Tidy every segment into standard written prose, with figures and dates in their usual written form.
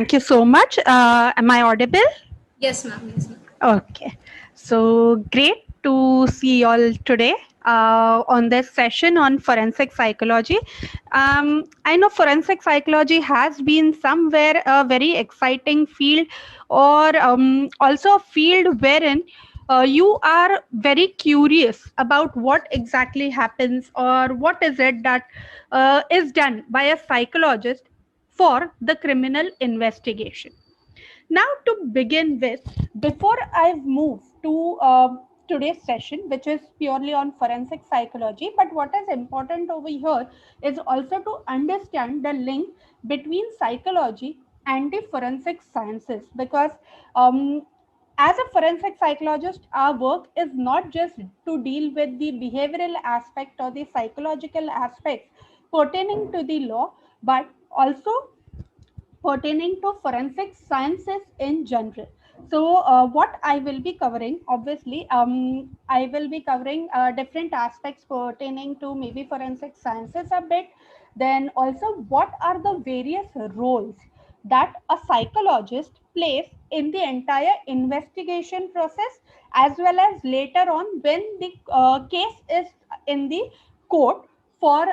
Thank you so much. Am I audible? Yes, ma'am. Yes, ma'am. Okay. So great to see you all today on this session on forensic psychology. I know forensic psychology has been somewhere a very exciting field, or also a field wherein you are very curious about what exactly happens or what is it that is done by a psychologist for the criminal investigation. Now, to begin with, before I move to today's session, which is purely on forensic psychology, but what is important over here is also to understand the link between psychology and the forensic sciences, because as a forensic psychologist, our work is not just to deal with the behavioral aspect or the psychological aspects pertaining to the law, but also pertaining to forensic sciences in general. So, what I will be covering, obviously, I will be covering different aspects pertaining to maybe forensic sciences a bit. Then, also, what are the various roles that a psychologist plays in the entire investigation process, as well as later on when the case is in the court for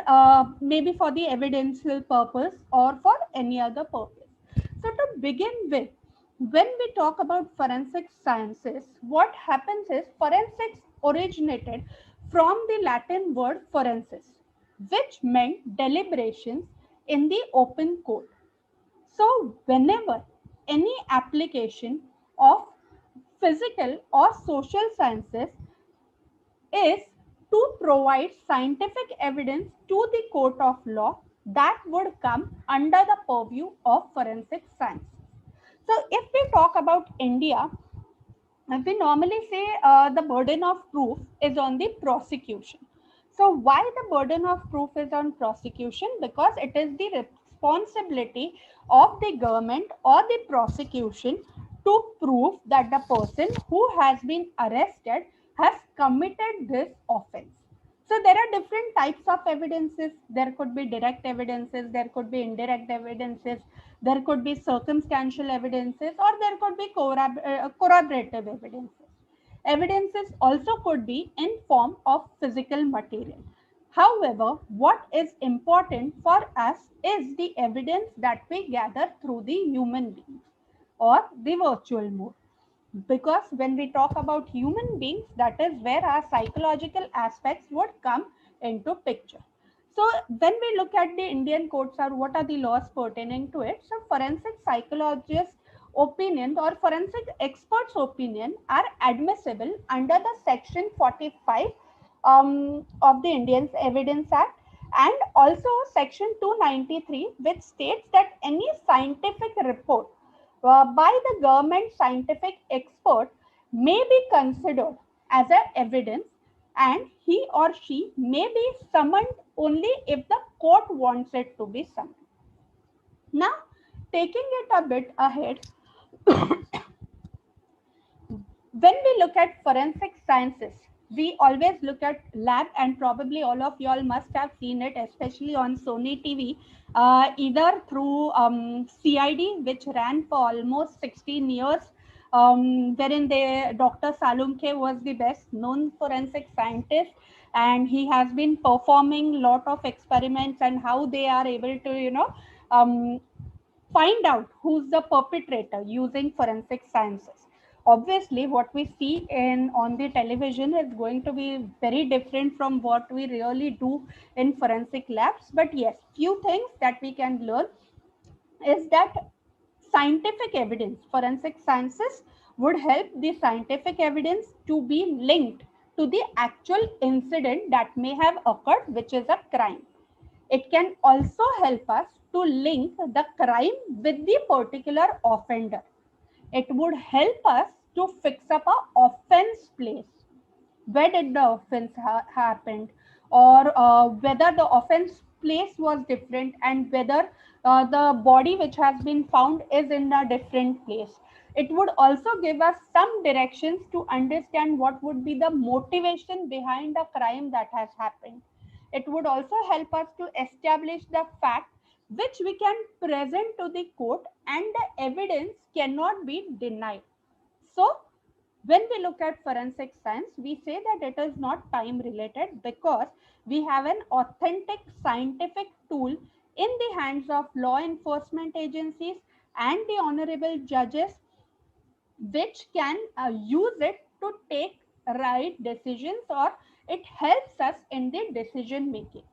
maybe for the evidential purpose or for any other purpose. So, to begin with, when we talk about forensic sciences, what happens is forensics originated from the Latin word forensis, which meant deliberations in the open court. So, whenever any application of physical or social sciences is to provide scientific evidence to the court of law, that would come under the purview of forensic science. So, if we talk about India, we normally say the burden of proof is on the prosecution. So, why the burden of proof is on prosecution? Because it is the responsibility of the government or the prosecution to prove that the person who has been arrested has committed this offense. So there are different types of evidences. There could be direct evidences, there could be indirect evidences, there could be circumstantial evidences, or there could be corroborative evidences. Evidences also could be in form of physical material. However, what is important for us is the evidence that we gather through the human being or the virtual mode, because when we talk about human beings, that is where our psychological aspects would come into picture. So when we look at the Indian courts, or what are the laws pertaining to it, so forensic psychologist opinion or forensic experts opinion are admissible under the section 45 of the Indian Evidence Act, and also section 293, which states that any scientific report by the government scientific expert may be considered as a evidence, and he or she may be summoned only if the court wants it to be summoned. Now, taking it a bit ahead, when we look at forensic sciences, we always look at lab, and probably all of y'all must have seen it, especially on Sony TV, either through CID, which ran for almost 16 years, wherein Dr. Salunke was the best known forensic scientist, and he has been performing lot of experiments and how they are able to, um, find out who's the perpetrator using forensic sciences. Obviously, what we see in on the television is going to be very different from what we really do in forensic labs. But yes, few things that we can learn is that scientific evidence, forensic sciences would help the scientific evidence to be linked to the actual incident that may have occurred, which is a crime. It can also help us to link the crime with the particular offender. It would help us to fix up a offense place. Where did the offense happened, or whether the offense place was different, and whether the body which has been found is in a different place. It would also give us some directions to understand what would be the motivation behind the crime that has happened. It would also help us to establish the fact which we can present to the court and the evidence cannot be denied. So when we look at forensic science, we say that it is not time related because we have an authentic scientific tool in the hands of law enforcement agencies and the honorable judges, which can use it to take right decisions, or it helps us in the decision making.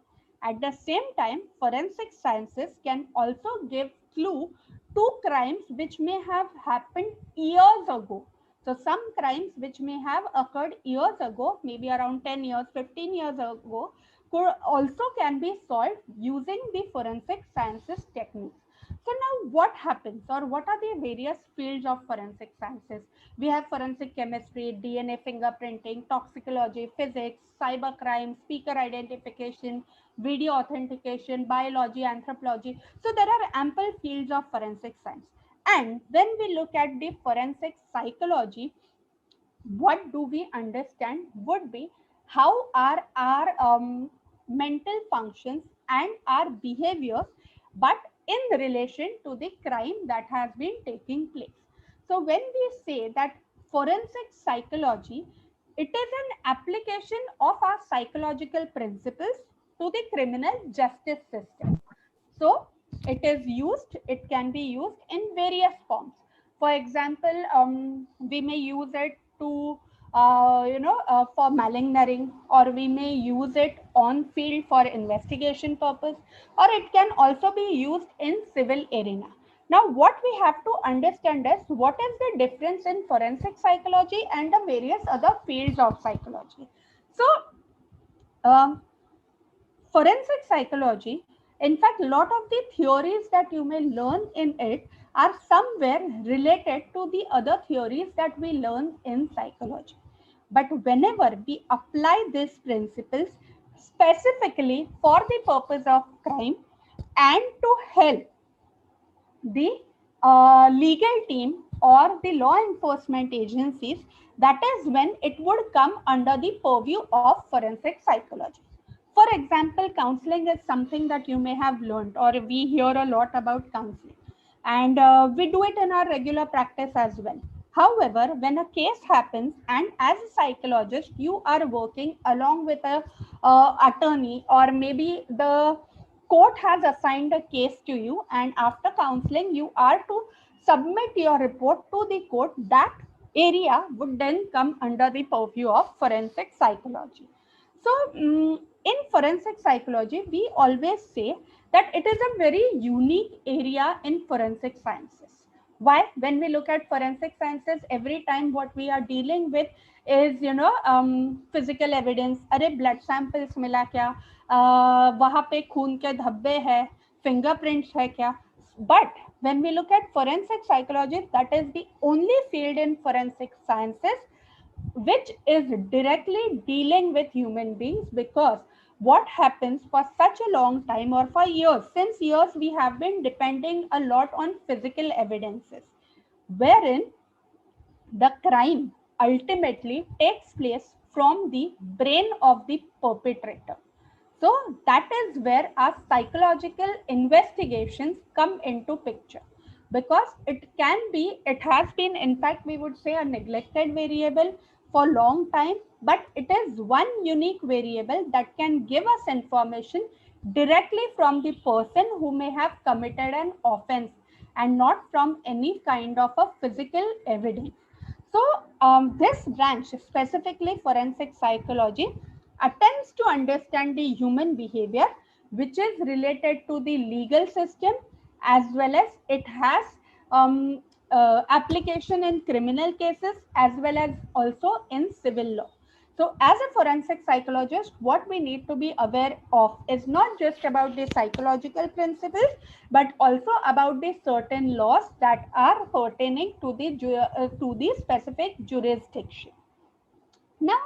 At the same time, forensic sciences can also give clue to crimes which may have happened years ago. So some crimes which may have occurred years ago, maybe around 10 years, 15 years ago, could also can be solved using the forensic sciences techniques. So now what happens, or what are the various fields of forensic sciences? We have forensic chemistry, DNA fingerprinting, toxicology, physics, cyber crime, speaker identification, video authentication, biology, anthropology. So there are ample fields of forensic science. And when we look at the forensic psychology, what do we understand would be how are our mental functions and our behaviors, but in relation to the crime that has been taking place. So when we say that forensic psychology, it is an application of our psychological principles to the criminal justice system. So it can be used in various forms. For example, we may use it to, for malingering, or we may use it on field for investigation purpose, or it can also be used in civil arena. Now, what we have to understand is what is the difference in forensic psychology and the various other fields of psychology. So, um, forensic psychology, in fact, a lot of the theories that you may learn in it are somewhere related to the other theories that we learn in psychology. But whenever we apply these principles specifically for the purpose of crime and to help the legal team or the law enforcement agencies, that is when it would come under the purview of forensic psychology. For example, counseling is something that you may have learned, or we hear a lot about counseling, and we do it in our regular practice as well. However, when a case happens, and as a psychologist, you are working along with a attorney, or maybe the court has assigned a case to you, and after counseling you are to submit your report to the court. That area would then come under the purview of forensic psychology. So in forensic psychology, we always say that it is a very unique area in forensic sciences. Why? When we look at forensic sciences, every time what we are dealing with is, physical evidence. अरे blood samples मिला क्या, वहाँ पे खून के धब्बे है, fingerprints है क्या? But when we look at forensic psychology, that is the only field in forensic sciences which is directly dealing with human beings, because what happens for such a long time, or for years, since years, we have been depending a lot on physical evidences, wherein the crime ultimately takes place from the brain of the perpetrator. So that is where our psychological investigations come into picture, because it has been, in fact, we would say, a neglected variable for a long time, but it is one unique variable that can give us information directly from the person who may have committed an offense, and not from any kind of a physical evidence. So this branch, specifically forensic psychology, attempts to understand the human behavior, which is related to the legal system, as well as it has application in criminal cases as well as also in civil law. So as a forensic psychologist, what we need to be aware of is not just about the psychological principles, but also about the certain laws that are pertaining to the specific jurisdiction. Now,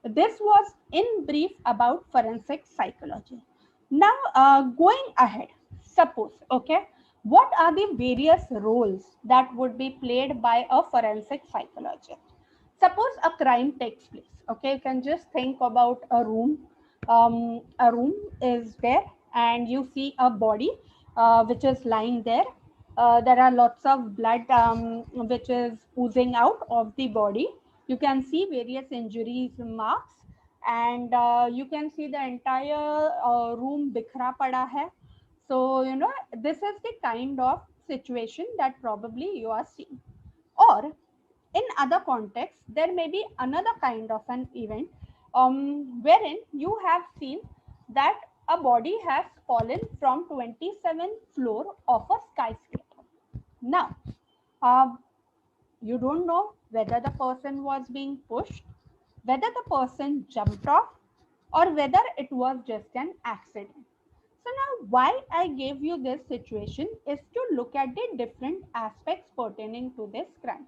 this was in brief about forensic psychology. Now, going ahead, suppose, okay, what are the various roles that would be played by a forensic psychologist? Suppose a crime takes place, okay, you can just think about a room. A room is there, and you see a body, which is lying there. There are lots of blood which is oozing out of the body. You can see various injuries marks, and you can see the entire room bikhra pada hai. So, this is the kind of situation that probably you are seeing. Or in other contexts, there may be another kind of an event wherein you have seen that a body has fallen from 27th floor of a skyscraper. Now, uh, you don't know whether the person was being pushed, whether the person jumped off, or whether it was just an accident. So now why I gave you this situation is to look at the different aspects pertaining to this crime.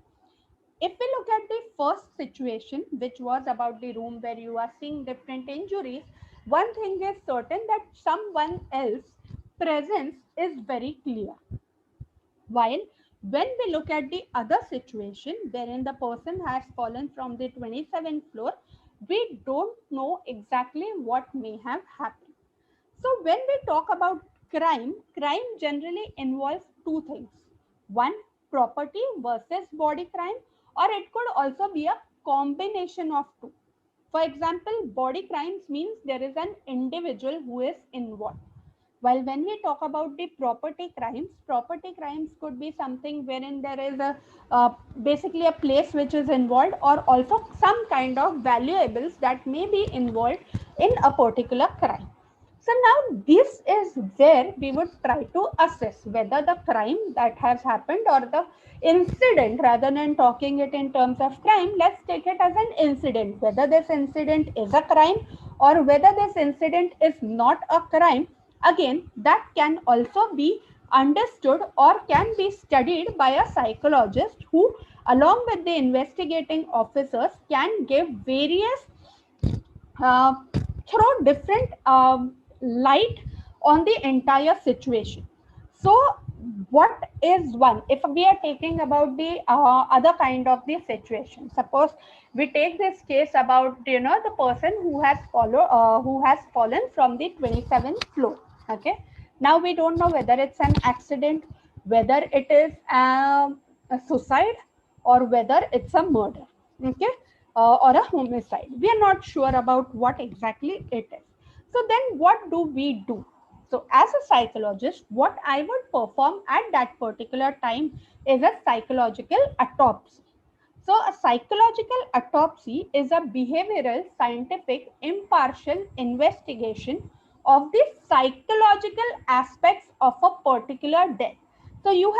If we look at the first situation, which was about the room where you are seeing different injuries, one thing is certain that someone else presence is very clear. While when we look at the other situation wherein the person has fallen from the 27th floor, we don't know exactly what may have happened. So when we talk about crime, crime generally involves two things. One, property versus body crime, or it could also be a combination of two. For example, body crimes means there is an individual who is involved. While when we talk about the property crimes could be something wherein there is a basically a place which is involved, or also some kind of valuables that may be involved in a particular crime. So now this is where we would try to assess whether the crime that has happened or the incident, rather than talking it in terms of crime, let's take it as an incident, whether this incident is a crime or whether this incident is not a crime. Again, that can also be understood or can be studied by a psychologist who, along with the investigating officers, can give various uh, throw different light on the entire situation. So what is one, if we are taking about the other kind of the situation, suppose we take this case about the person who has fallen from the 27th floor. Okay, now we don't know whether it's an accident, whether it is a suicide, or whether it's a murder. Okay, or a homicide. We are not sure about what exactly it is. So then what do we do? So as a psychologist, what I would perform at that particular time is a psychological autopsy. So a psychological autopsy is a behavioral, scientific, impartial investigation of the psychological aspects of a particular death. So you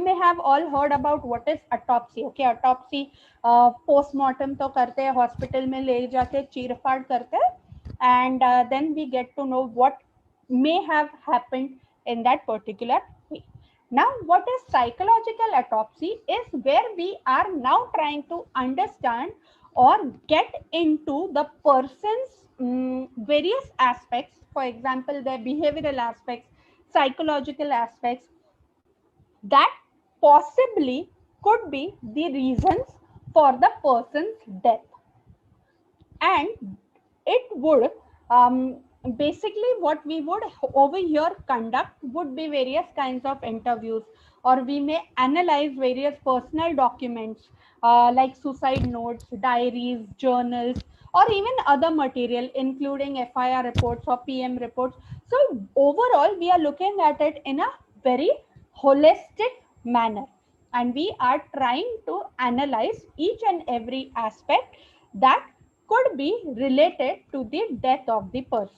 may have all heard about what is autopsy. Okay, autopsy postmortem तो करते हैं, hospital में ले जाके चीर फाड़ करते हैं, and then we get to know what may have happened in that particular way. Now, what is psychological autopsy is where we are now trying to understand or get into the person's various aspects, for example, their behavioral aspects, psychological aspects, that possibly could be the reasons for the person's death. And it would basically what we would over here conduct would be various kinds of interviews, or we may analyze various personal documents like suicide notes, diaries, journals, or even other material including FIR reports or PM reports. So overall we are looking at it in a very holistic manner, and we are trying to analyze each and every aspect that could be related to the death of the person.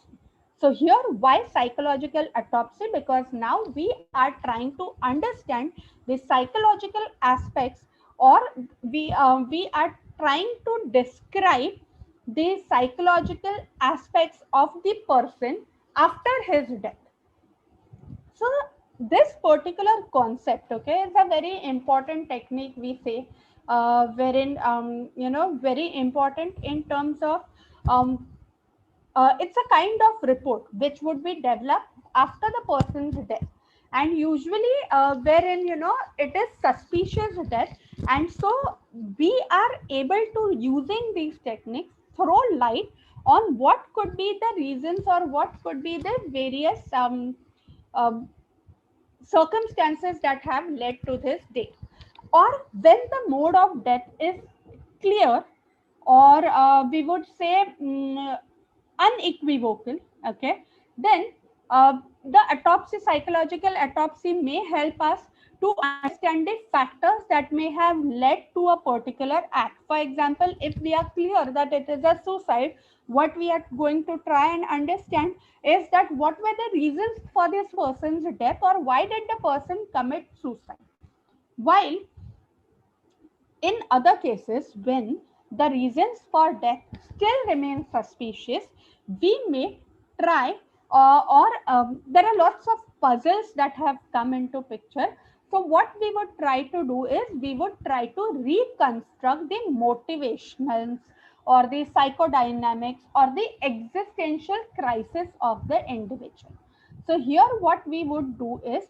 So here, why psychological autopsy? Because now we are trying to understand the psychological aspects, or we are trying to describe the psychological aspects of the person after his death. So this particular concept, okay, is a very important technique, we say, wherein very important in terms of it's a kind of report which would be developed after the person's death, and usually wherein it is suspicious death, and so we are able to, using these techniques, throw light on what could be the reasons or what could be the various um, circumstances that have led to this death, or when the mode of death is clear, or we would say unequivocal, okay, then the autopsy, psychological autopsy may help us to understand the factors that may have led to a particular act. For example, if we are clear that it is a suicide, what we are going to try and understand is that what were the reasons for this person's death, or why did the person commit suicide. While in other cases, when the reasons for death still remain suspicious, we may try, or there are lots of puzzles that have come into picture. So what we would try to do is we would try to reconstruct the motivations or the psychodynamics or the existential crisis of the individual. So here what we would do is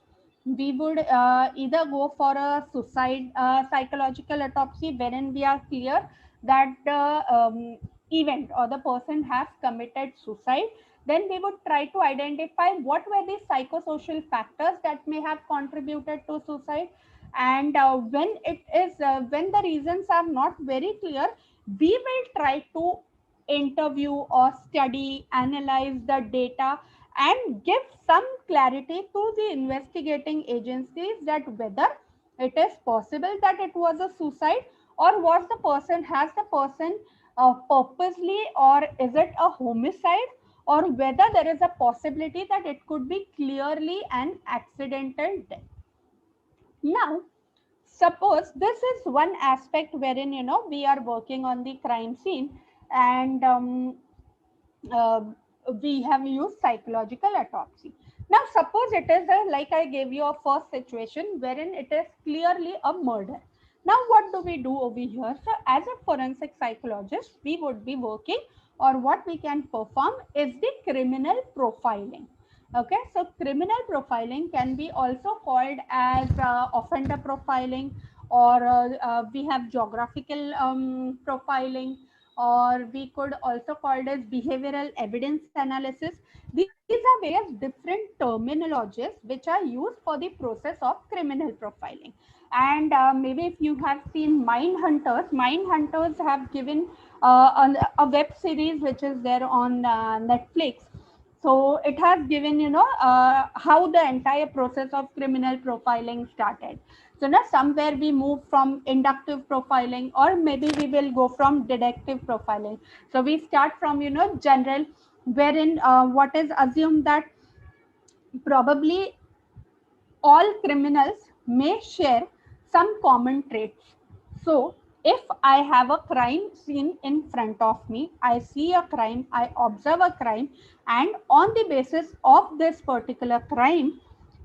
we would either go for a suicide psychological autopsy, wherein we are clear that the event or the person has committed suicide. Then we would try to identify what were the psychosocial factors that may have contributed to suicide. And when the reasons are not very clear, we will try to interview or study, analyze the data, and give some clarity to the investigating agencies that whether it is possible that it was a suicide, or was the person, has the person purposely, or is it a homicide, or whether there is a possibility that it could be clearly an accidental death. Now, suppose this is one aspect wherein we are working on the crime scene, and uh, we have used psychological autopsy. Now, suppose it is like I gave you a first situation wherein it is clearly a murder. Now, what do we do over here? So, as a forensic psychologist, we would be working, or what we can perform is the criminal profiling. Okay, so criminal profiling can be also called as offender profiling, or we have geographical profiling, or we could also call it as behavioral evidence analysis. These are various different terminologies which are used for the process of criminal profiling. And maybe if you have seen Mindhunters have given a web series which is there on Netflix. So it has given, how the entire process of criminal profiling started. So now somewhere we move from inductive profiling, or maybe we will go from deductive profiling. So we start from, general, wherein what is assumed that probably all criminals may share some common traits. So, if I have a crime scene in front of me, I see a crime, I observe a crime, and on the basis of this particular crime,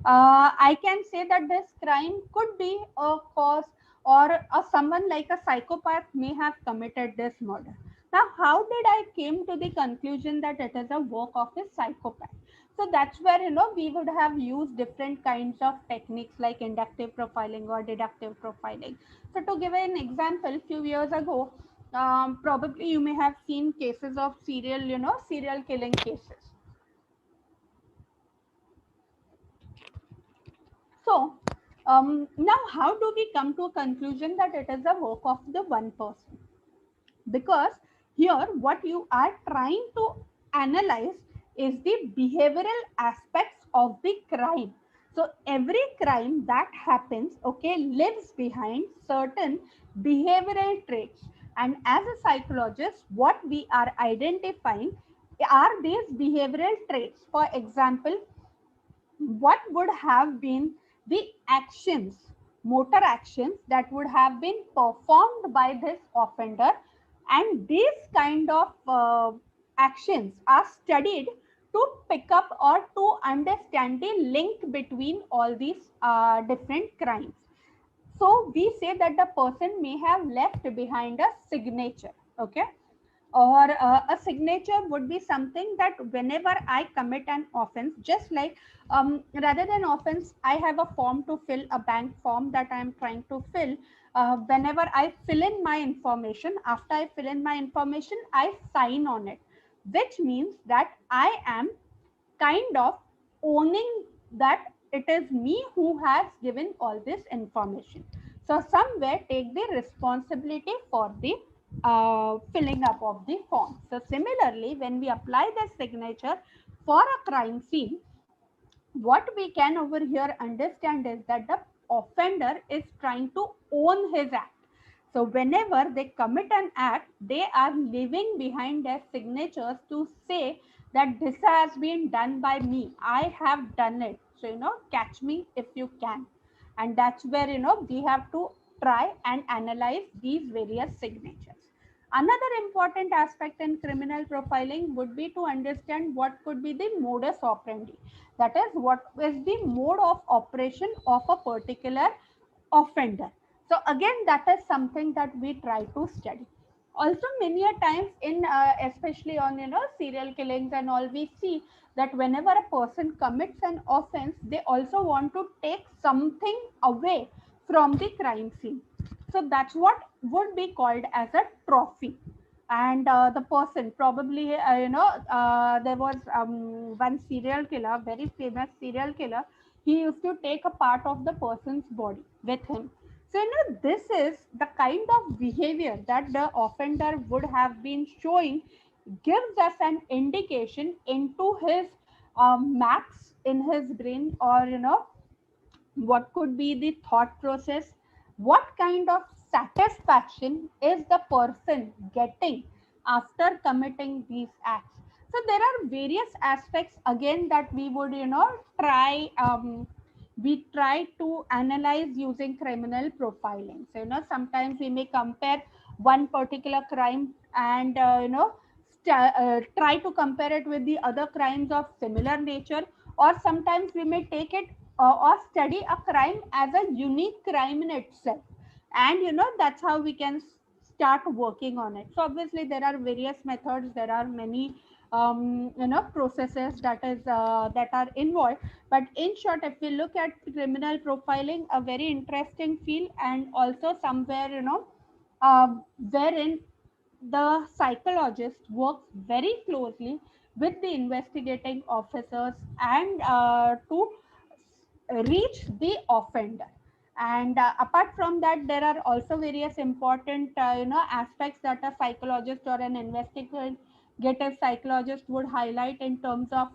I can say that this crime could be a cause, or someone like a psychopath may have committed this murder. Now, how did I came to the conclusion that it is a work of a psychopath? So that's where we would have used different kinds of techniques like inductive profiling or deductive profiling. So to give an example, a few years ago, probably you may have seen cases of serial killing cases. So now how do we come to a conclusion that it is a work of the one person? Because here what you are trying to analyze is the behavioral aspects of the crime. So every crime that happens, okay, lives behind certain behavioral traits, and as a psychologist what we are identifying are these behavioral traits. For example, what would have been the actions, motor actions that would have been performed by this offender, and these kind of actions are studied to pick up or to understand the link between all these different crimes. So we say that the person may have left behind a signature, okay, or a signature would be something that whenever I commit an offense, just like rather than offense, I have a form to fill, a bank form that I am trying to fill. Whenever I fill in my information, after I fill in my information, I sign on it, which means that I am kind of owning that it is me who has given all this information. So somewhere take the responsibility for the filling up of the form. So similarly, when we apply the signature for a crime scene, what we can over here understand is that the offender is trying to own his act. So whenever they commit an act, they are leaving behind their signatures to say that this has been done by me. I have done it. So, catch me if you can. And that's where, we have to try and analyze these various signatures. Another important aspect in criminal profiling would be to understand what could be the modus operandi. That is, what is the mode of operation of a particular offender. So again, that is something that we try to study. Also, many a times in especially on serial killings and all, we see that whenever a person commits an offense, they also want to take something away from the crime scene. So that's what would be called as a trophy. And the person probably there was one serial killer, very famous serial killer. He used to take a part of the person's body with him. So this is the kind of behavior that the offender would have been showing, gives us an indication into his maps in his brain, or what could be the thought process, what kind of satisfaction is the person getting after committing these acts. So there are various aspects again that we would try we try to analyze using criminal profiling. So sometimes we may compare one particular crime and try to compare it with the other crimes of similar nature, or sometimes we may take it or study a crime as a unique crime in itself, and that's how we can start working on it. So obviously there are various methods, there are many processes that are involved. But in short, if we look at criminal profiling, a very interesting field, and also somewhere wherein the psychologist works very closely with the investigating officers and to reach the offender. And apart from that, there are also various important aspects that a psychologist or an investigative psychologist would highlight in terms of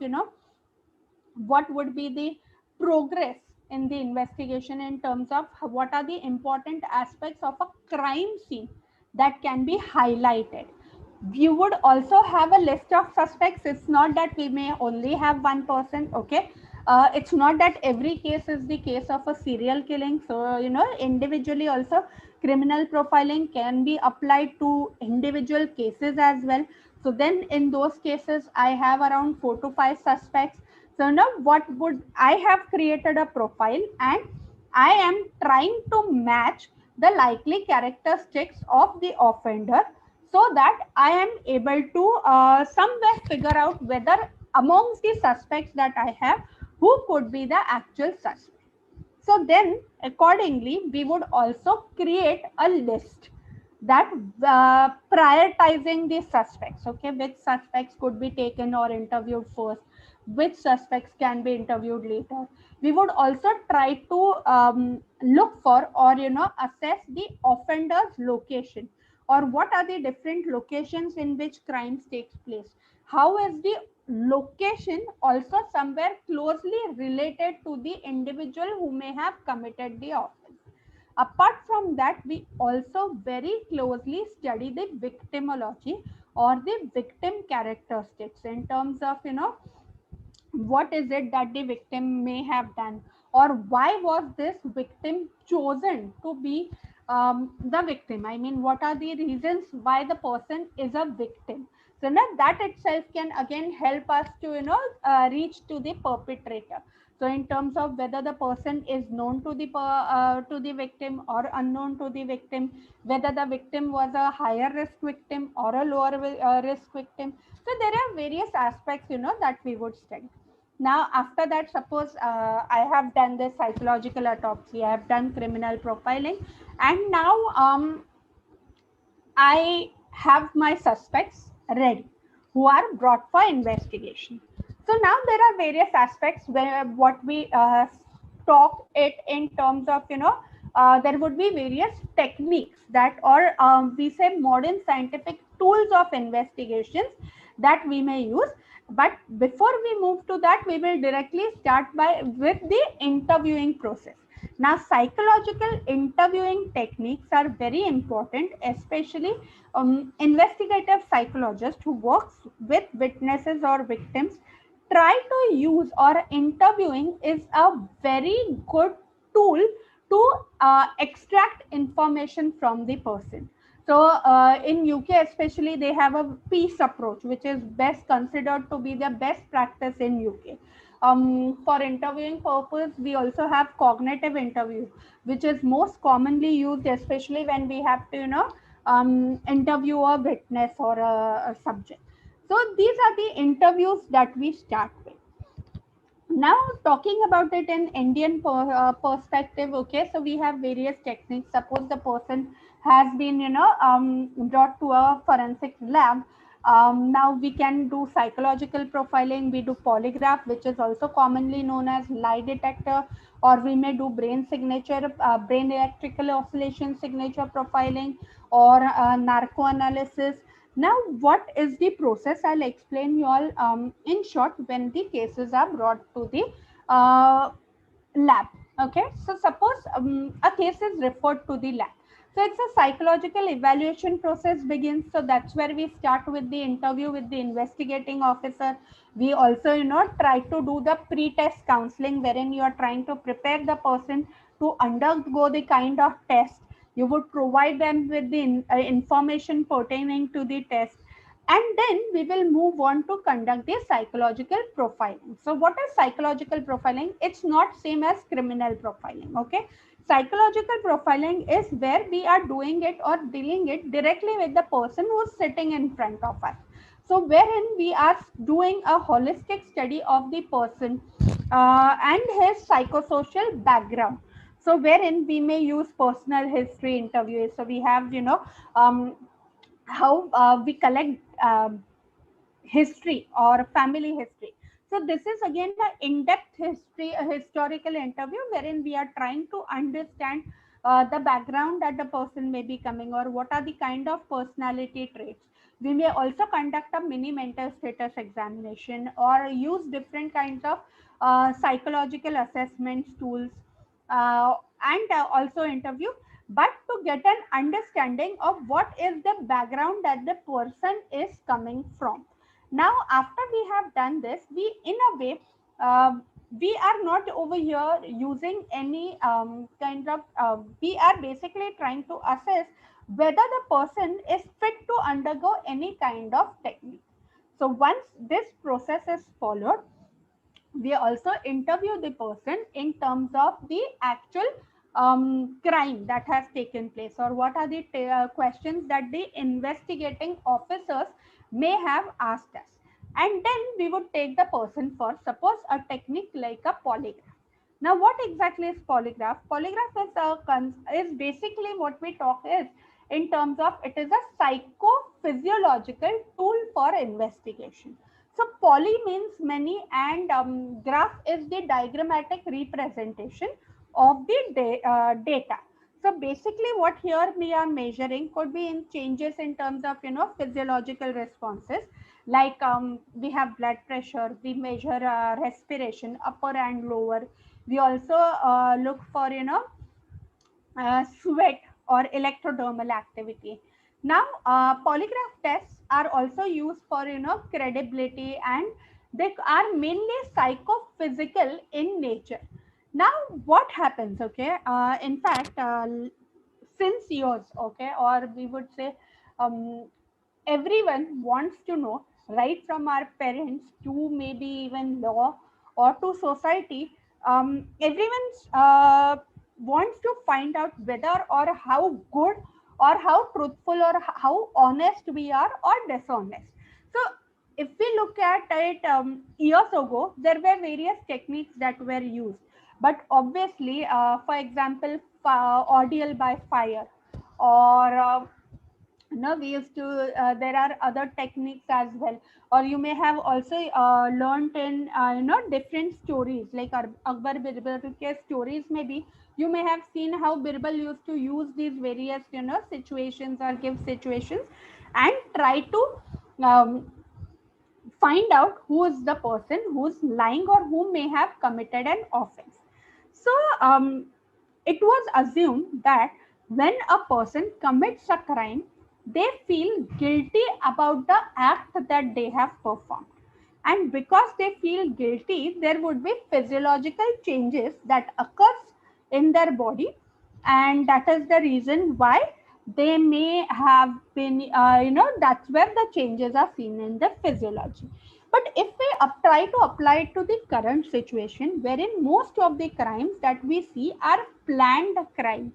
what would be the progress in the investigation, in terms of what are the important aspects of a crime scene that can be highlighted. You would also have a list of suspects. It's not that we may only have one person, okay. It's not that every case is the case of a serial killing. So individually also criminal profiling can be applied to individual cases as well. So then in those cases I have around 4 to 5 suspects. So now what would I have created a profile, and I am trying to match the likely characteristics of the offender, so that I am able to somewhere figure out whether amongst the suspects that I have, who could be the actual suspect. So then accordingly, we would also create a list that prioritizing the suspects, okay, which suspects could be taken or interviewed first, which suspects can be interviewed later. We would also try to look for, or assess the offender's location, or what are the different locations in which crimes takes place. How is the location also somewhere closely related to the individual who may have committed the offense. Apart from that, we also very closely study the victimology or the victim characteristics, in terms of what is it that the victim may have done, or why was this victim chosen to be the victim. I mean, what are the reasons why the person is a victim. So now that itself can again help us to reach to the perpetrator. So in terms of whether the person is known to the victim or unknown to the victim, whether the victim was a higher risk victim or a lower risk victim. So there are various aspects that we would study. Now after that, suppose I have done this psychological autopsy, I have done criminal profiling, and now I have my suspects ready, who are brought for investigation. So now there are various aspects where what we talk it in terms of, there would be various techniques that, or we say modern scientific tools of investigations that we may use. But before we move to that, we will directly start with the interviewing process. Now, psychological interviewing techniques are very important, especially investigative psychologists who works with witnesses or victims try to use, or interviewing is a very good tool to extract information from the person. So in UK especially, they have a peace approach, which is best considered to be the best practice in UK. For interviewing purpose, we also have cognitive interview, which is most commonly used, especially when we have to, interview a witness or a subject. So these are the interviews that we start with. Now, talking about it in Indian perspective, okay, so we have various techniques. Suppose the person has been, brought to a forensic lab. Now we can do psychological profiling. We do polygraph, which is also commonly known as lie detector, or we may do brain signature, brain electrical oscillation signature profiling, or narco analysis. Now, what is the process? I'll explain you all in short when the cases are brought to the lab. Okay, so suppose a case is referred to the lab. So it's a psychological evaluation process begins. So that's where we start with the interview with the investigating officer. We also, try to do the pre-test counseling, wherein you are trying to prepare the person to undergo the kind of test. You would provide them with the information pertaining to the test, and then we will move on to conduct the psychological profiling. So what is psychological profiling? It's not same as criminal profiling. Okay, psychological profiling is where we are doing it or dealing it directly with the person who's sitting in front of us. So wherein we are doing a holistic study of the person and his psychosocial background. So wherein we may use personal history interviews. So we have, how we collect history or family history. So this is again an in-depth history, a historical interview, wherein we are trying to understand the background that the person may be coming, or what are the kind of personality traits. We may also conduct a mini mental status examination, or use different kinds of psychological assessments tools, and also interview, but to get an understanding of what is the background that the person is coming from. Now, after we have done this, we in a way, we are not over here using any kind of, we are basically trying to assess whether the person is fit to undergo any kind of technique. So once this process is followed, we also interview the person in terms of the actual crime that has taken place, or what are the questions that the investigating officers may have asked us. And then we would take the person for, suppose, a technique like a polygraph. Now, what exactly is polygraph? Polygraph is basically what we talk is in terms of, it is a psychophysiological tool for investigation. So poly means many, and graph is the diagrammatic representation of the data. So basically what here we are measuring could be in changes in terms of, physiological responses, like we have blood pressure, we measure respiration, upper and lower. We also look for, sweat or electrodermal activity. Now, polygraph tests are also used for, credibility, and they are mainly psychophysical in nature. Now, what happens? Okay, in fact, since years, okay, or we would say, everyone wants to know, right from our parents to maybe even law or to society, everyone wants to find out whether or how good or how truthful or how honest we are or dishonest. So if we look at it, years ago there were various techniques that were used, but obviously, for example, ordeal by fire, or no, we used to there are other techniques as well, or you may have also learned in different stories like Akbar Birbal ke stories. Maybe you may have seen how Birbal used to use these various situations or give situations and try to um, find out who is the person who's lying or who may have committed an offense. So it was assumed that when a person commits a crime, they feel guilty about the act that they have performed. And because they feel guilty, there would be physiological changes that occurs in their body, and that is the reason why they may have been, that's where the changes are seen in the physiology. But if we try to apply it to the current situation, wherein most of the crimes that we see are planned crimes,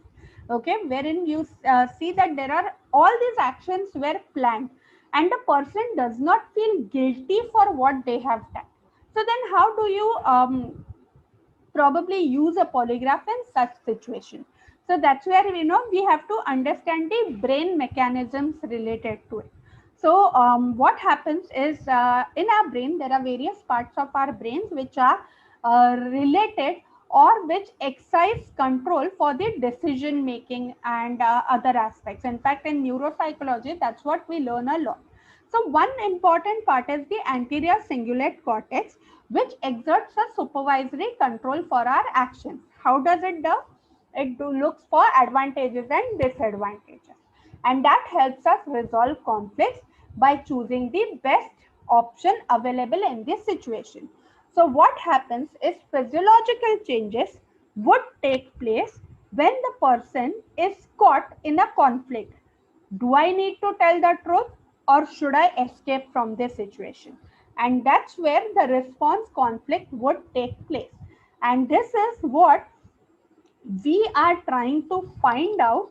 okay, wherein you see that there are all these actions were planned and the person does not feel guilty for what they have done. So then how do you probably use a polygraph in such situation? So that's where we have to understand the brain mechanisms related to it. So what happens is in our brain there are various parts of our brains which are related or which exercise control for the decision making and other aspects. In fact, in neuropsychology, that's what we learn a lot. So one important part is the anterior cingulate cortex, which exerts a supervisory control for our actions. How does it do? It looks for advantages and disadvantages. And that helps us resolve conflicts by choosing the best option available in this situation. So what happens is physiological changes would take place when the person is caught in a conflict. Do I need to tell the truth or should I escape from this situation? And that's where the response conflict would take place. And this is what we are trying to find out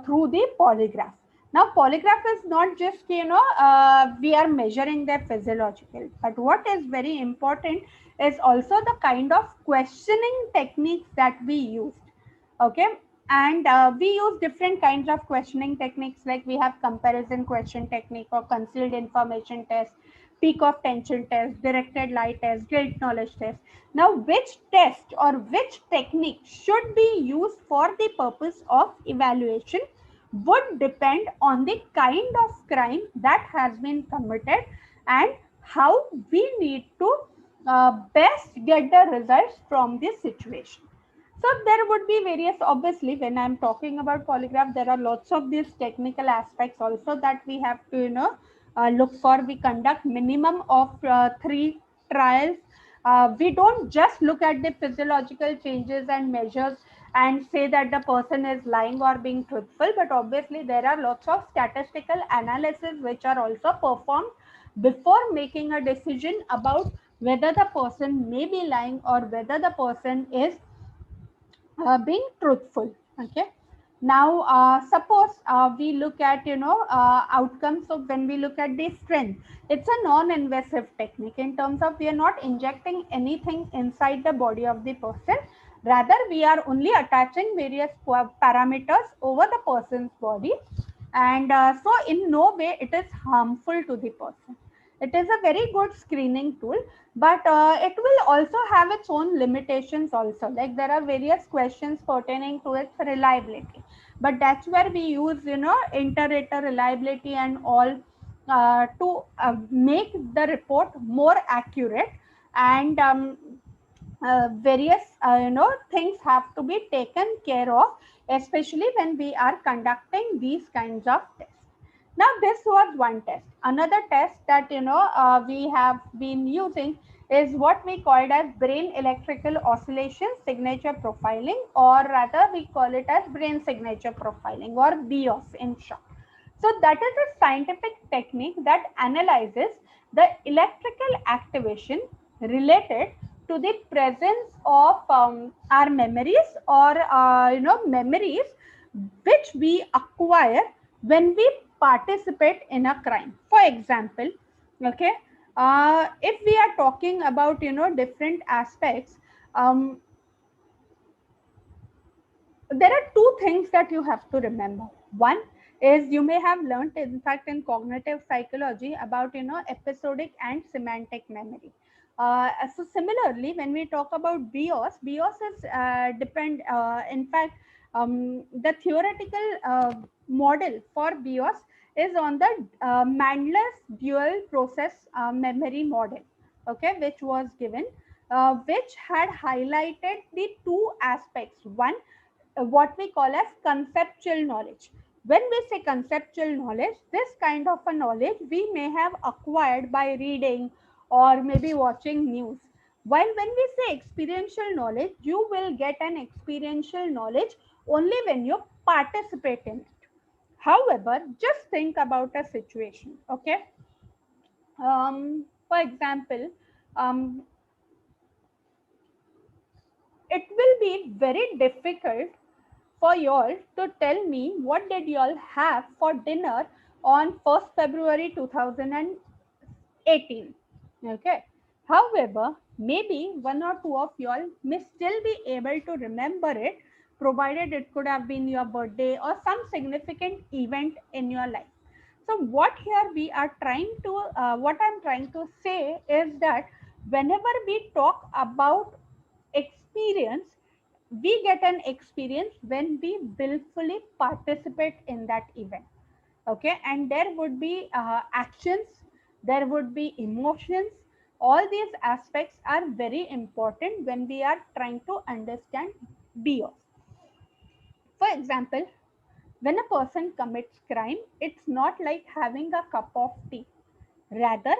through the polygraph. Now, polygraph is not just, we are measuring their physiological, but what is very important is also the kind of questioning techniques that we used. Okay. And we use different kinds of questioning techniques, like we have comparison question technique or concealed information test, peak of tension test, directed lie test, guilt knowledge test. Now, which test or which technique should be used for the purpose of evaluation would depend on the kind of crime that has been committed and how we need to best get the results from this situation. So there would be various, obviously, when I'm talking about polygraph, there are lots of these technical aspects also that we have to, look for. We conduct minimum of 3 trials. We don't just look at the physiological changes and measures and say that the person is lying or being truthful, but obviously there are lots of statistical analysis which are also performed before making a decision about whether the person may be lying or whether the person is being truthful. Okay. Now suppose we look at outcomes. So when we look at the strength, it's a non-invasive technique in terms of we are not injecting anything inside the body of the person, rather we are only attaching various parameters over the person's body, and so in no way it is harmful to the person. It is a very good screening tool, but it will also have its own limitations also. Like there are various questions pertaining to its reliability, but that's where we use inter-rater reliability and all to make the report more accurate, and various things have to be taken care of, especially when we are conducting these kinds of tests. Now this was one test. Another test that we have been using is what we called as brain electrical oscillation signature profiling, or rather we call it as brain signature profiling, or BOS in short. So that is a scientific technique that analyzes the electrical activation related to the presence of our memories, or memories which we acquire when we participate in a crime. For example, okay, if we are talking about different aspects, there are two things that you have to remember. One, is you may have learned, in fact, in cognitive psychology about, episodic and semantic memory. So similarly, when we talk about BIOS is depend. In fact, the theoretical model for BIOS is on the Mandler's dual process memory model, okay, which was given, which had highlighted the two aspects. One, what we call as conceptual knowledge. When we say conceptual knowledge, this kind of a knowledge we may have acquired by reading or maybe watching news. While when we say experiential knowledge, you will get an experiential knowledge only when you participate in it. However, just think about a situation, okay? For example, um, it will be very difficult for y'all to tell me what did y'all have for dinner on 1st February 2018. Okay. However, maybe one or two of y'all may still be able to remember it, provided it could have been your birthday or some significant event in your life. So, what here we are trying to, what I'm trying to say is that whenever we talk about experience, we get an experience when we willfully participate in that event, okay, and there would be actions, there would be emotions. All these aspects are very important when we are trying to understand BIOS. For example, when a person commits crime, it's not like having a cup of tea. Rather,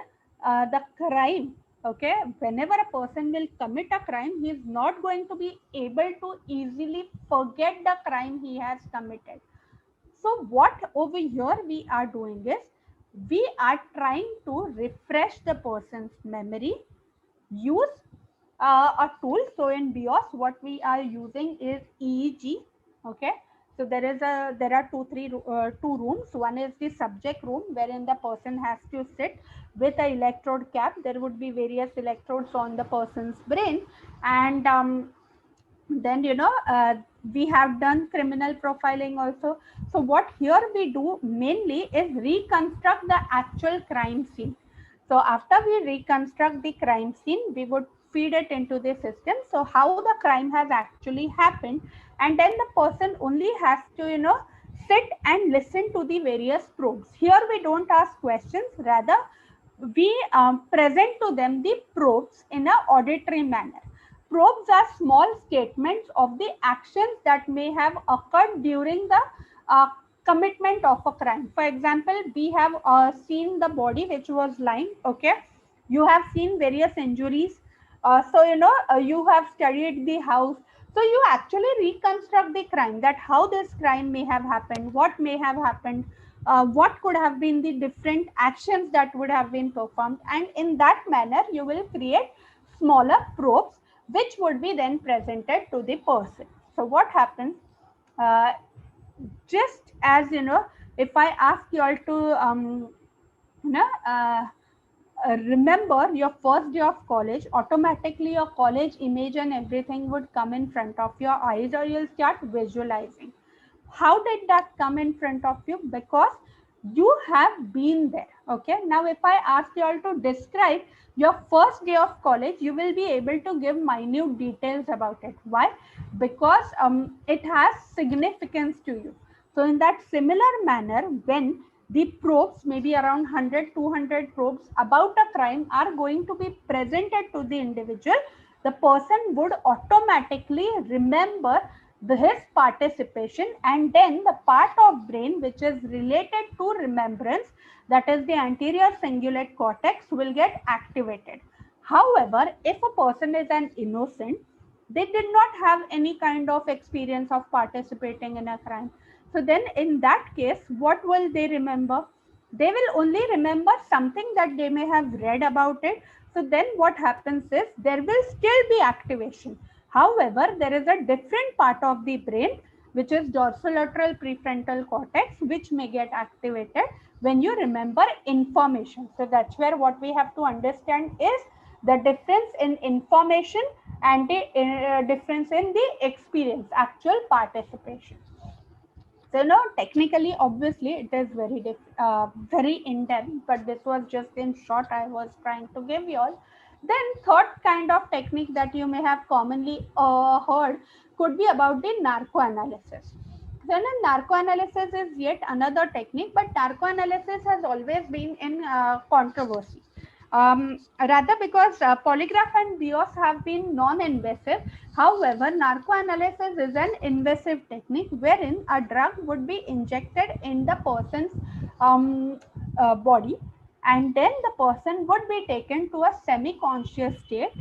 the crime, okay, whenever a person will commit a crime, he is not going to be able to easily forget the crime he has committed. So, what over here we are doing is we are trying to refresh the person's memory, use a tool. So in BIOS, what we are using is EEG. Okay. So there are two rooms. One is the subject room, wherein the person has to sit with a electrode cap. There would be various electrodes on the person's brain, and then we have done criminal profiling also. So what here we do mainly is reconstruct the actual crime scene. So after we reconstruct the crime scene, we would feed it into the system, so how the crime has actually happened, and then the person only has to sit and listen to the various probes. Here we don't ask questions, rather we present to them the probes in a auditory manner. Probes are small statements of the actions that may have occurred during the commitment of a crime. For example, we have seen the body which was lying, okay? You have seen various injuries. You have studied the house. So you actually reconstruct the crime, that how this crime may have happened, what may have happened, what could have been the different actions that would have been performed, and in that manner you will create smaller probes which would be then presented to the person. So what happens, uh, just as if I ask you all to you know uh, remember your first day of college, automatically your college image and everything would come in front of your eyes, or you'll start visualizing. How did that come in front of you? Because you have been there. Okay, now if I ask you all to describe your first day of college, you will be able to give minute details about it. Why? Because it has significance to you. So in that similar manner, when the probes, maybe around 100 200 probes about a crime, are going to be presented to the individual, the person would automatically remember his participation, and then the part of brain which is related to remembrance, that is the anterior cingulate cortex, will get activated. However, if a person is an innocent, they did not have any kind of experience of participating in a crime, so then in that case what will they remember? They will only remember something that they may have read about it. So then what happens is there will still be activation. However, there is a different part of the brain which is dorsolateral prefrontal cortex, which may get activated when you remember information. So that's where what we have to understand is the difference in information and the difference in the experience, actual participation. So no, technically, obviously, it is very in depth. But this was just in short. I was trying to give you all. Then third kind of technique that you may have commonly heard could be about the narco-analysis. Then narco-analysis is yet another technique, but narco-analysis has always been in controversy. Rather because polygraph and BIOS have been non-invasive. However, narco-analysis is an invasive technique wherein a drug would be injected in the person's body, and then the person would be taken to a semi-conscious state,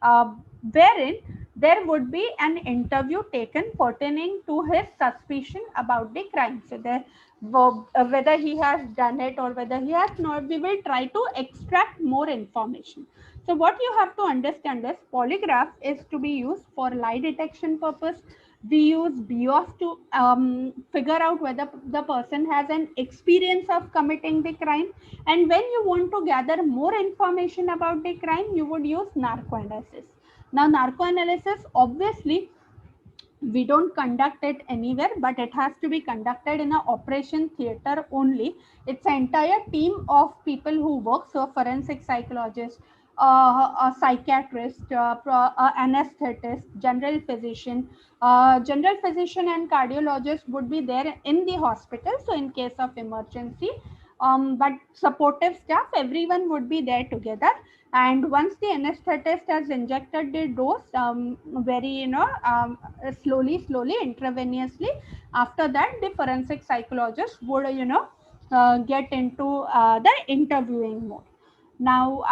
uh, wherein there would be an interview taken pertaining to his suspicion about the crime. So there, whether he has done it or whether he has not, we will try to extract more information. So what you have to understand is polygraph is to be used for lie detection purpose. We use BIOS to figure out whether the person has an experience of committing the crime. And when you want to gather more information about the crime, you would use narco-analysis. Now, narco-analysis, obviously, we don't conduct it anywhere, but it has to be conducted in an operation theater only. It's an entire team of people who work, so forensic psychologist, a psychiatrist, anesthetist, general physician and cardiologist would be there in the hospital, so in case of emergency, but supportive staff, everyone would be there together. And once the anesthetist has injected the dose, very slowly intravenously, after that the forensic psychologist would get into the interviewing mode. Now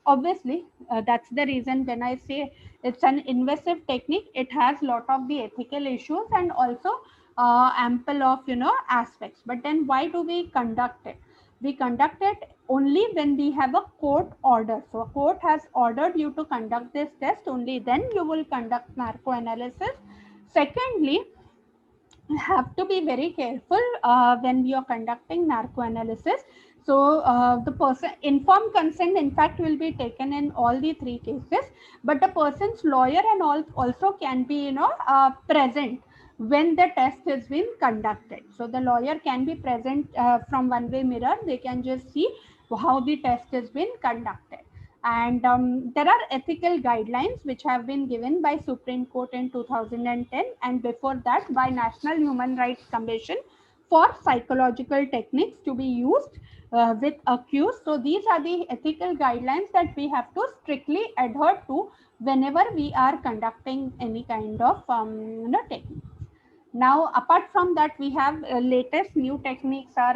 obviously, that's the reason when I say it's an invasive technique, it has lot of the ethical issues and also ample of aspects. But then why do we conduct it? We conduct it only when we have a court order. So a court has ordered you to conduct this test, only then you will conduct narco analysis. Secondly, you have to be very careful when we are conducting narco analysis. So the person informed consent, in fact, will be taken in all the three cases, but the person's lawyer and all also can be present when the test has been conducted. So the lawyer can be present from one way mirror. They can just see how the test has been conducted. And there are ethical guidelines which have been given by Supreme Court in 2010, and before that by National Human Rights Commission for psychological techniques to be used with accused. So these are the ethical guidelines that we have to strictly adhere to whenever we are conducting any kind of technique. Now, apart from that, we have latest new techniques are,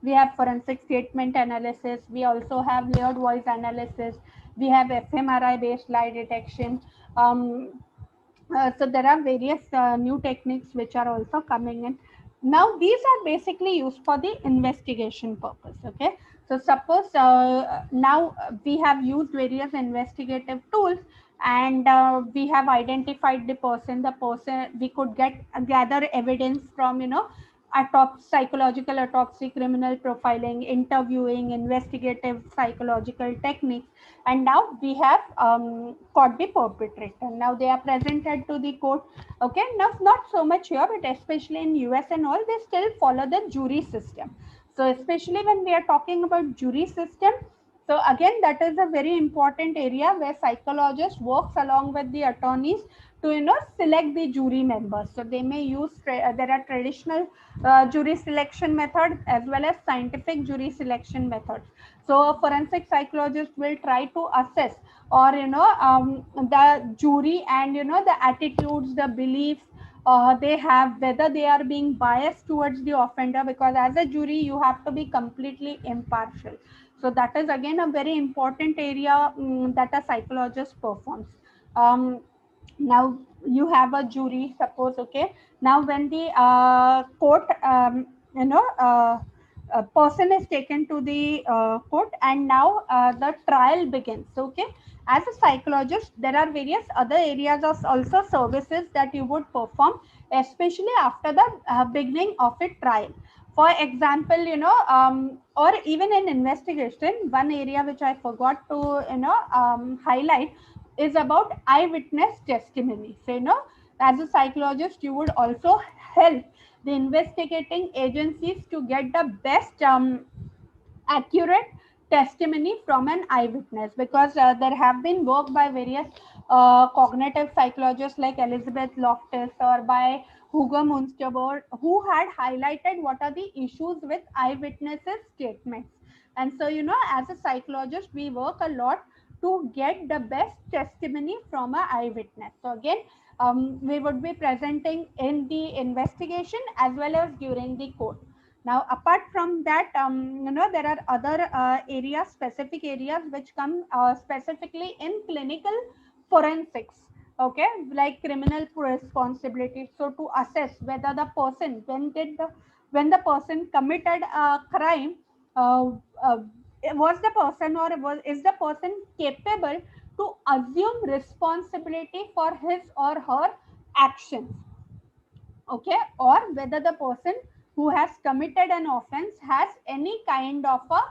we have forensic statement analysis. We also have layered voice analysis. We have fMRI based lie detection. So there are various new techniques which are also coming in. Now, these are basically used for the investigation purpose. Okay. So suppose now we have used various investigative tools, and we have identified the person. The person, we could gather evidence from psychological autopsy, criminal profiling, interviewing, investigative psychological techniques, and now we have caught the perpetrator. Now they are presented to the court. Okay, now not so much here, but especially in US and all, they still follow the jury system. So especially when we are talking about jury system, so again, that is a very important area where psychologists works along with the attorneys to select the jury members. So they may use there are traditional jury selection methods as well as scientific jury selection methods. So a forensic psychologist will try to assess, or the jury and the attitudes, the beliefs they have, whether they are being biased towards the offender, because as a jury you have to be completely impartial. So that is again a very important area that a psychologist performs. Now you have a jury, suppose. Okay, now when the court a person is taken to the court, and now the trial begins. Okay, as a psychologist, there are various other areas of also services that you would perform, especially after the beginning of a trial. For example, or even in investigation, one area which I forgot to highlight is about eyewitness testimony. So as a psychologist, you would also help the investigating agencies to get the best accurate testimony from an eyewitness, because there have been work by various cognitive psychologists like Elizabeth Loftus or by Hugo Munsterberg, who had highlighted what are the issues with eyewitnesses statements. And so, as a psychologist, we work a lot to get the best testimony from an eyewitness. So again, we would be presenting in the investigation as well as during the court. Now, apart from that, there are other areas, specific areas which come specifically in clinical forensics. Okay, like criminal responsibility. So to assess whether the person, when the person committed a crime, uh, uh, was the person or is the person capable to assume responsibility for his or her actions, okay, or whether the person who has committed an offense has any kind of a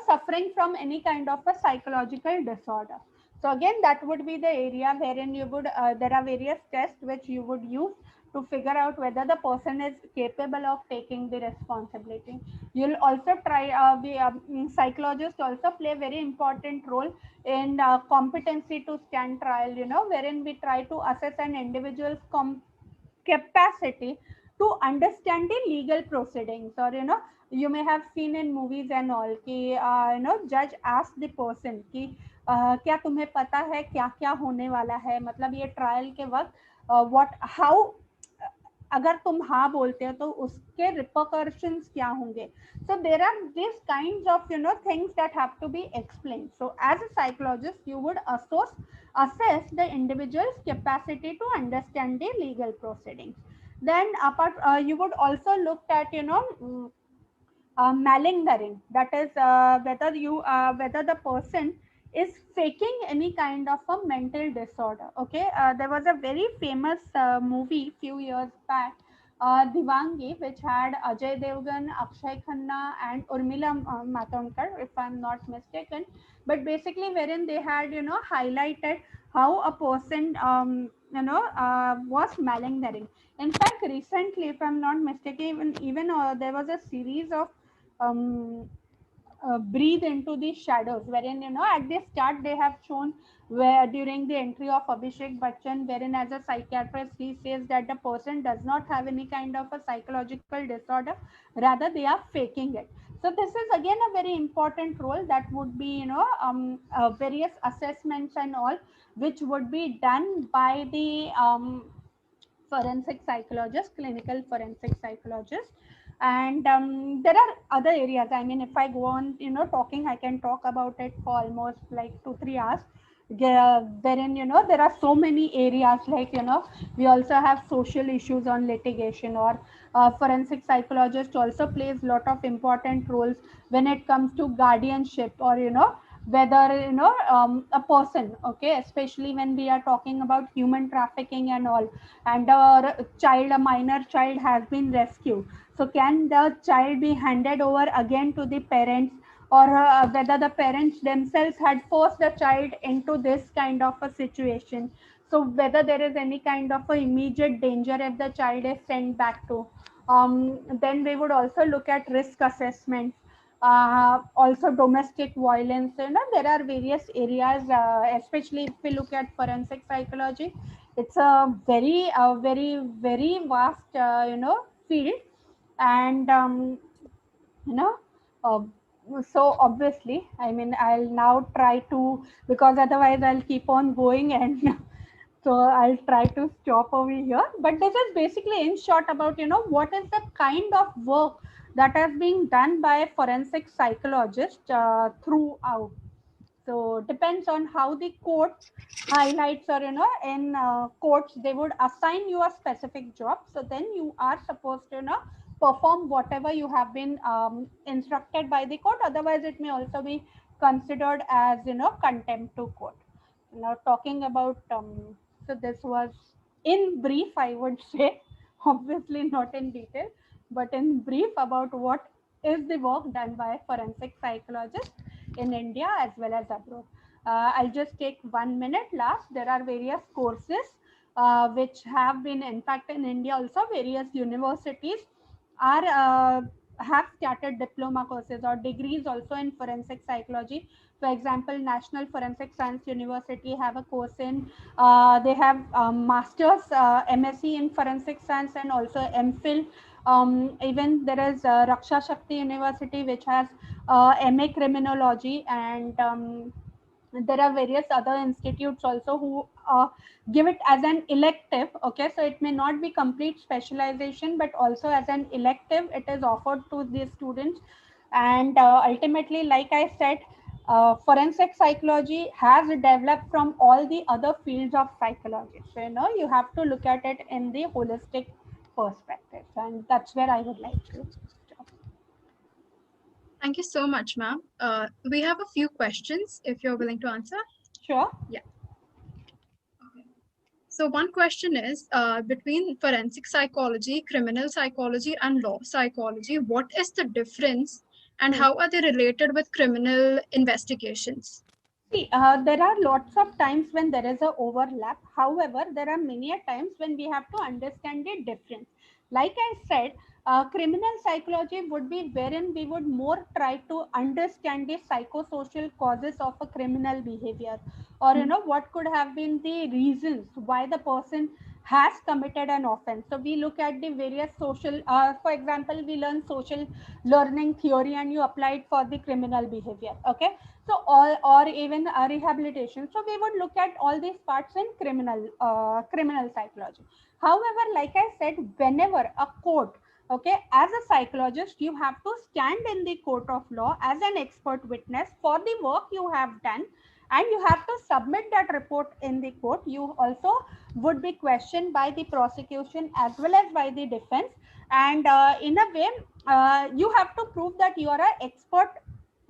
suffering from any kind of a psychological disorder. So again, that would be the area wherein you would there are various tests which you would use to figure out whether the person is capable of taking the responsibility. You'll also try psychologists also play a very important role in competency to stand trial, wherein we try to assess an individual's capacity to understand the legal proceedings. Or you may have seen in movies and all कि judge ask the person कि क्या तुम्हें पता है क्या क्या होने वाला है, मतलब ये ट्रायल के वक्त what how अगर तुम हाँ बोलते हो तो उसके रिपरकशंस क्या होंगे. So there are these kinds of things that have to be explained. So as a psychologist, you would assess the individual's capacity to understand the legal proceedings. Then apart, you would also look at malingering, that is whether the person is faking any kind of a mental disorder. Okay, there was a very famous movie few years back, Divangi, which had Ajay Devgan, Akshay Khanna, and Urmila Matondkar, if I'm not mistaken. But basically, wherein they had highlighted how a person was malingering. In fact, recently, if I'm not mistaken, even there was a series of um, breathe into the shadows, wherein at the start they have shown where during the entry of Abhishek Bachchan, wherein as a psychiatrist he says that the person does not have any kind of a psychological disorder, rather they are faking it. So this is again a very important role that would be various assessments and all, which would be done by the forensic psychologist, clinical forensic psychologist. And there are other areas. I mean, if I go on, talking, I can talk about it for almost like 2-3 hours. Wherein there are so many areas, like we also have social issues on litigation, or forensic psychologist also plays lot of important roles when it comes to guardianship, or whether a person, okay, especially when we are talking about human trafficking and all, and a minor child has been rescued, so can the child be handed over again to the parents, or whether the parents themselves had forced the child into this kind of a situation, so whether there is any kind of a immediate danger if the child is sent back to. Then we would also look at risk assessments, also domestic violence. There are various areas, especially if we look at forensic psychology. It's a very vast field. And you know uh, so obviously, I mean, I'll now try to, because otherwise I'll keep on going, and so I'll try to stop over here. But this is basically in short about what is the kind of work that is being done by a forensic psychologist throughout. So depends on how the court highlights, or in courts they would assign you a specific job, so then you are supposed to perform whatever you have been instructed by the court. Otherwise it may also be considered as contempt to court. Now talking about so this was in brief, I would say, obviously not in detail, but in brief about what is the work done by forensic psychologists in India as well as abroad. I'll just take 1 minute last. There are various courses which have been, in fact, in India also, various universities are have started diploma courses or degrees also in forensic psychology. For example, National Forensic Science University have a course in, they have masters, MSc in forensic science, and also MPhil. Even there is Raksha Shakti University, which has MA criminology, and there are various other institutes also who give it as an elective. Okay, so it may not be complete specialization, but also as an elective it is offered to the students. And ultimately, like I said, forensic psychology has developed from all the other fields of psychology. So you have to look at it in the holistic perspective, and that's where I would like to stop. Thank you so much, ma'am. We have a few questions if you're willing to answer. Sure. Yeah. Okay. So one question is, between forensic psychology, criminal psychology, and law psychology, what is the difference and how are they related with criminal investigations? See, there are lots of times when there is a overlap. However, there are many a times when we have to understand the difference. Like I said, criminal psychology would be wherein we would more try to understand the psychosocial causes of a criminal behavior, or what could have been the reasons why the person has committed an offense. So we look at the various social, for example, we learn social learning theory and you apply it for the criminal behavior. Okay, so all, or even rehabilitation. So we would look at all these parts in criminal psychology. However, like I said, whenever a court, okay, as a psychologist, you have to stand in the court of law as an expert witness for the work you have done, and you have to submit that report in the court. You also would be questioned by the prosecution as well as by the defense, and in a way, you have to prove that you are an expert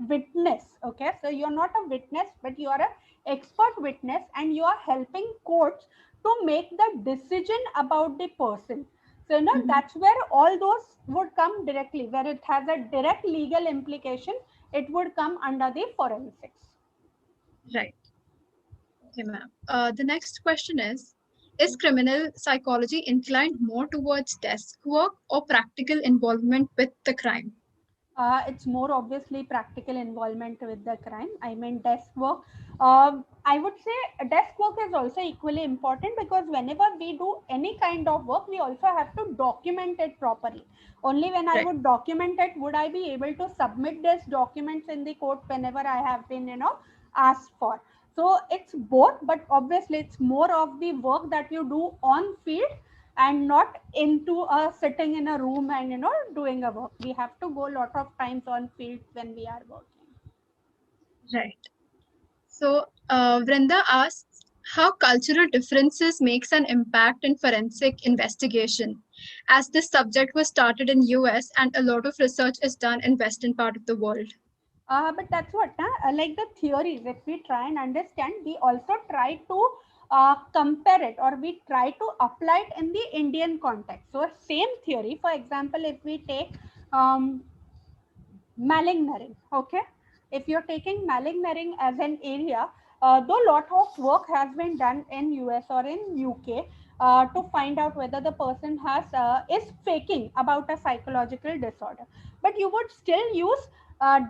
witness. Okay, so you're not a witness, but you are an expert witness, and you are helping courts to make the decision about the person. So that's where all those would come directly, where it has a direct legal implication, it would come under the forensics. Right. Okay, ma'am. The next question is criminal psychology inclined more towards desk work or practical involvement with the crime? It's more obviously practical involvement with the crime. I mean, desk work. I would say desk work is also equally important, because whenever we do any kind of work, we also have to document it properly. Only when I Right. would document it, would I be able to submit these documents in the court whenever I have been, asked for. So it's both, but obviously it's more of the work that you do on field and not into a sitting in a room and doing a work. We have to go a lot of times on field when we are working. Right. So, Vrinda asks how cultural differences makes an impact in forensic investigation, as this subject was started in US and a lot of research is done in western part of the world. But that's what, like the theories, if we try and understand, we also try to compare it, or we try to apply it in the Indian context. So same theory, for example, if we take malingering. Okay, if you're taking malingering as an area, though lot of work has been done in US or in UK to find out whether the person has is faking about a psychological disorder, but you would still use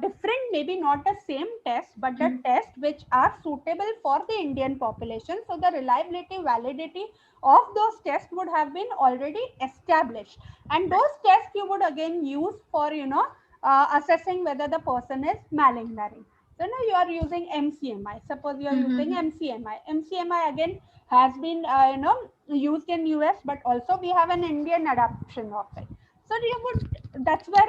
different, maybe not the same test, but the test which are suitable for the Indian population. So the reliability, validity of those tests would have been already established, and those tests you would again use for assessing whether the person is malingering. So now you are using MCMI. Suppose you are using MCMI. MCMI again has been used in US, but also we have an Indian adaptation of it. So you would, that's where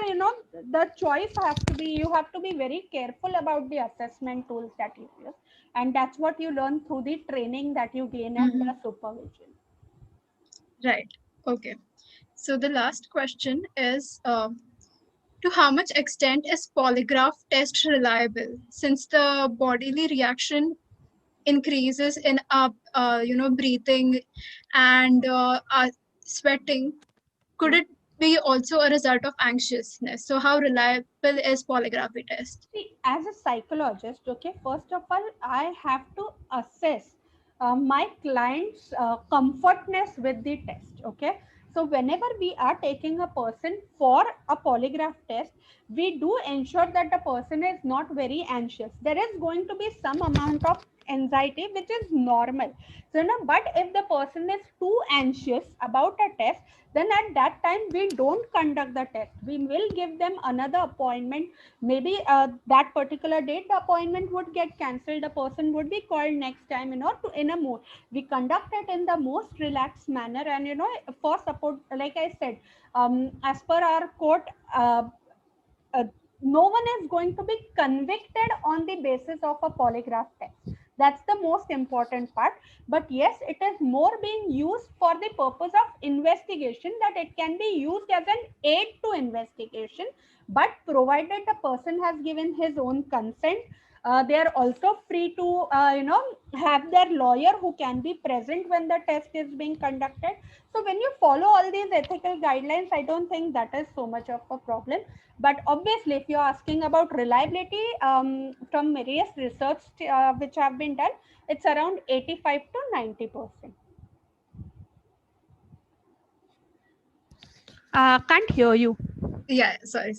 the choice has to be. You have to be very careful about the assessment tools that you use, and that's what you learn through the training that you gain and the supervision. Right. Okay. So the last question is, to how much extent is polygraph test reliable, since the bodily reaction increases in breathing and sweating? Could it be also a result of anxiousness? So how reliable is polygraphy test? See, as a psychologist, okay, first of all, I have to assess. my client's comfortness with the test. Okay, so whenever we are taking a person for a polygraph test, we do ensure that the person is not very anxious. There is going to be some amount of anxiety which is normal. So but if the person is too anxious about a test, then at that time we don't conduct the test. We will give them another appointment. Maybe that particular date the appointment would get cancelled, the person would be called next time, to in a more, we conduct it in the most relaxed manner. And for support, like I said, as per our court, uh, no one is going to be convicted on the basis of a polygraph test. That's the most important part. But yes, it is more being used for the purpose of investigation, that it can be used as an aid to investigation. But provided the person has given his own consent, they are also free to have their lawyer who can be present when the test is being conducted. So when you follow all these ethical guidelines, I don't think that is so much of a problem. But obviously, if you're asking about reliability, from various research which have been done, it's around 85 to 90%. Can't hear you. Yeah, sorry.